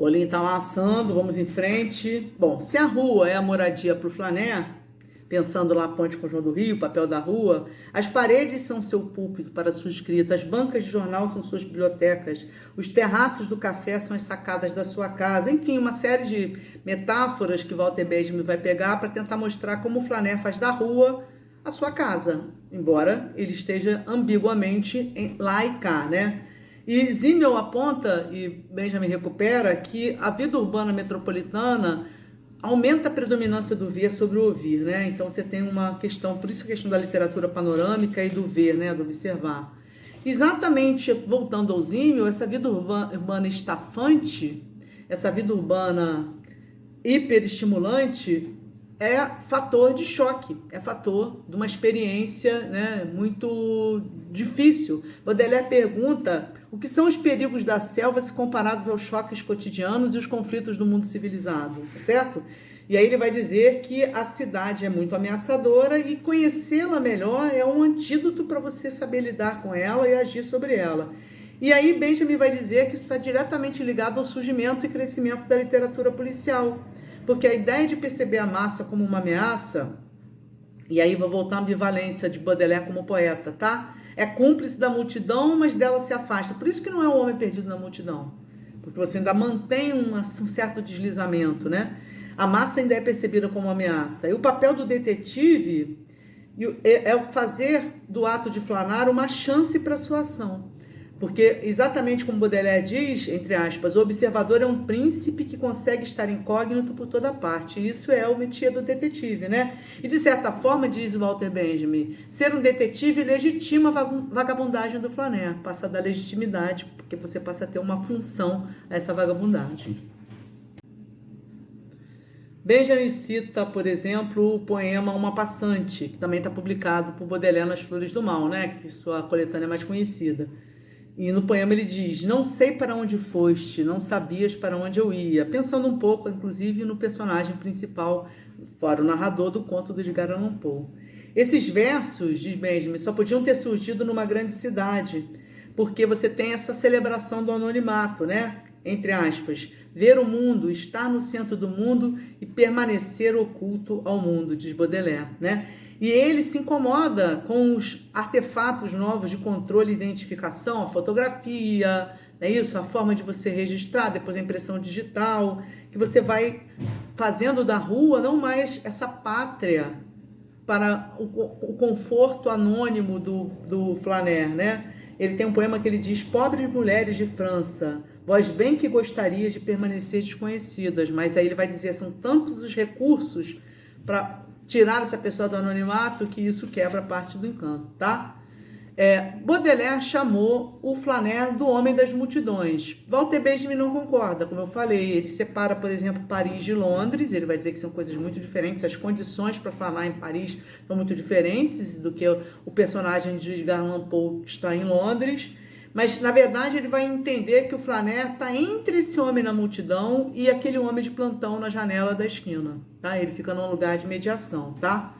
bolinho tá lá assando, vamos em frente. Bom, se a rua é a moradia para o Flaner, pensando lá a Ponte com João do Rio, o papel da rua, as paredes são seu púlpito para sua escrita, as bancas de jornal são suas bibliotecas, os terraços do café são as sacadas da sua casa, enfim, uma série de metáforas que Walter Benjamin vai pegar para tentar mostrar como o Flaner faz da rua a sua casa, embora ele esteja ambiguamente lá e cá, né? E Zimmel aponta, e Benjamin recupera, que a vida urbana metropolitana aumenta a predominância do ver sobre o ouvir, né? Então você tem uma questão, por isso a questão da literatura panorâmica e do ver, né? Do observar. Exatamente, voltando ao Zimmel, essa vida urbana estafante, essa vida urbana hiperestimulante, é fator de choque, é fator de uma experiência, né, muito difícil. Baudelaire pergunta o que são os perigos da selva se comparados aos choques cotidianos e os conflitos do mundo civilizado, certo? E aí ele vai dizer que a cidade é muito ameaçadora e conhecê-la melhor é um antídoto para você saber lidar com ela e agir sobre ela. E aí Benjamin vai dizer que isso está diretamente ligado ao surgimento e crescimento da literatura policial. Porque a ideia de perceber a massa como uma ameaça, e aí vou voltar à ambivalência de Baudelaire como poeta, tá? É cúmplice da multidão, mas dela se afasta. Por isso que não é o homem perdido na multidão. Porque você ainda mantém um certo deslizamento, né? A massa ainda é percebida como uma ameaça. E o papel do detetive é fazer do ato de flanar uma chance para a sua ação. Porque, exatamente como Baudelaire diz, entre aspas, o observador é um príncipe que consegue estar incógnito por toda parte. E isso é o métier do detetive, né? E, de certa forma, diz Walter Benjamin, ser um detetive legitima a vagabundagem do Flaner. Passa a dar legitimidade, porque você passa a ter uma função a essa vagabundagem. Benjamin cita, por exemplo, o poema Uma Passante, que também está publicado por Baudelaire nas Flores do Mal, né? Que sua coletânea mais conhecida. E no poema ele diz, não sei para onde foste, não sabias para onde eu ia, pensando um pouco, inclusive, no personagem principal, fora o narrador do conto do Edgar Allan Poe. Esses versos, diz Benjamin, só podiam ter surgido numa grande cidade, porque você tem essa celebração do anonimato, né? Entre aspas, ver o mundo, estar no centro do mundo e permanecer oculto ao mundo, diz Baudelaire, né? E ele se incomoda com os artefatos novos de controle e identificação, a fotografia, é isso, a forma de você registrar, depois a impressão digital, que você vai fazendo da rua não mais essa pátria para o conforto anônimo do Flaner, né? Ele tem um poema que ele diz, pobres mulheres de França, vós bem que gostarias de permanecer desconhecidas, mas aí ele vai dizer, são tantos os recursos para tirar essa pessoa do anonimato que isso quebra parte do encanto, tá? Baudelaire chamou o Flaner do homem das multidões. Walter Benjamin não concorda, como eu falei. Ele separa, por exemplo, Paris de Londres. Ele vai dizer que são coisas muito diferentes. As condições para falar em Paris são muito diferentes do que o personagem de Edgar Allan Poe que está em Londres. Mas, na verdade, ele vai entender que o Flaner está entre esse homem na multidão e aquele homem de plantão na janela da esquina, tá? Ele fica num lugar de mediação, tá?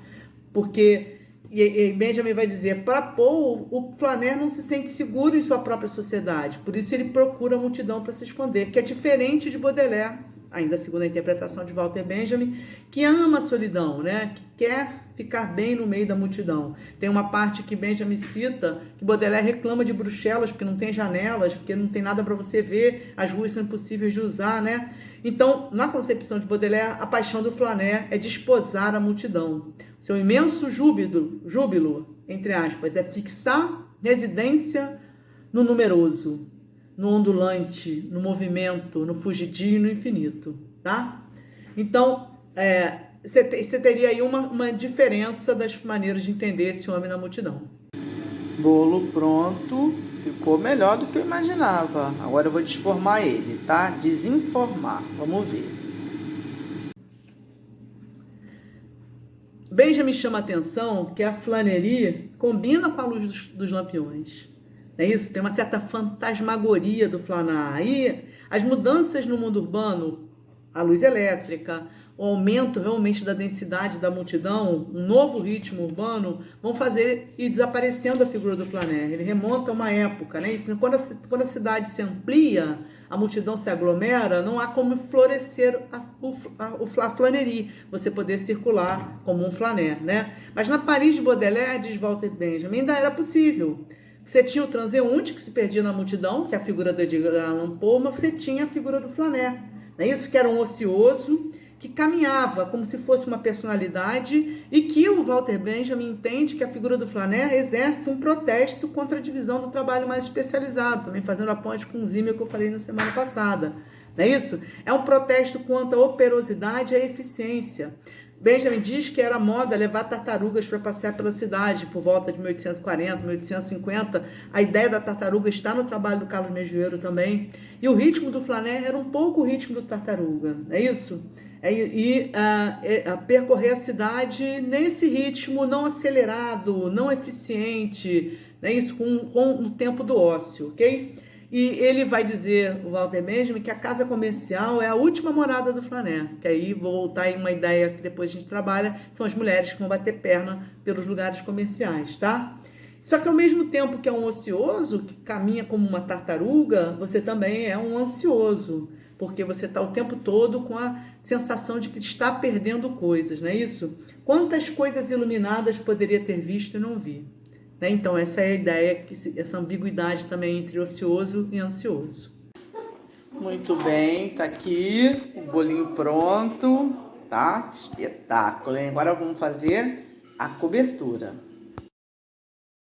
Porque, e Benjamin vai dizer, para Poe, o Flaner não se sente seguro em sua própria sociedade, por isso ele procura a multidão para se esconder, que é diferente de Baudelaire, ainda segundo a interpretação de Walter Benjamin, que ama a solidão, né? Que quer ficar bem no meio da multidão. Tem uma parte que Benjamin cita, que Baudelaire reclama de Bruxelas, porque não tem janelas, porque não tem nada para você ver, as ruas são impossíveis de usar, né? Então, na concepção de Baudelaire, a paixão do Flaner é desposar a multidão. Seu imenso júbilo, entre aspas, é fixar residência no numeroso, no ondulante, no movimento, no fugidio e no infinito, tá? Então, você teria aí uma diferença das maneiras de entender esse homem na multidão. Bolo pronto, ficou melhor do que eu imaginava. Agora eu vou desformar ele, tá? Desinformar, vamos ver. Benjamin chama a atenção que a flanerie combina com a luz dos lampiões. É isso? Tem uma certa fantasmagoria do Flaner. Aí, as mudanças no mundo urbano, a luz elétrica, o aumento realmente da densidade da multidão, um novo ritmo urbano, vão fazer ir desaparecendo a figura do Flaner. Ele remonta a uma época, né? Isso, quando a cidade se amplia, a multidão se aglomera, não há como florescer a flanerie, você poder circular como um flaner, né? Mas na Paris de Baudelaire, diz Walter Benjamin, ainda era possível. Você tinha o transeunte que se perdia na multidão, que é a figura do Edgar Allan Poe, mas você tinha a figura do flaner, não é isso? Que era um ocioso, que caminhava como se fosse uma personalidade e que o Walter Benjamin entende que a figura do flaner exerce um protesto contra a divisão do trabalho mais especializado, também fazendo a ponte com o Zimmel que eu falei na semana passada. Não é isso? É um protesto contra a operosidade e a eficiência. Benjamin diz que era moda levar tartarugas para passear pela cidade por volta de 1840, 1850. A ideia da tartaruga está no trabalho do Carlos Mesvieiro também. E o ritmo do flaner era um pouco o ritmo do tartaruga, não é isso? Percorrer a cidade nesse ritmo não acelerado, não eficiente, né? Isso com o tempo do ócio, ok? E ele vai dizer, o Walter Benjamin, que a casa comercial é a última morada do flaner, que aí vou voltar em uma ideia que depois a gente trabalha, são as mulheres que vão bater perna pelos lugares comerciais, tá? Só que ao mesmo tempo que é um ocioso, que caminha como uma tartaruga, você também é um ansioso, porque você está o tempo todo com a sensação de que está perdendo coisas, não é isso? Quantas coisas iluminadas poderia ter visto e não vi? Né? Então, essa é a ideia, essa ambiguidade também entre ocioso e ansioso. Muito bem, tá aqui o bolinho pronto, tá? Espetáculo, hein? Agora vamos fazer a cobertura.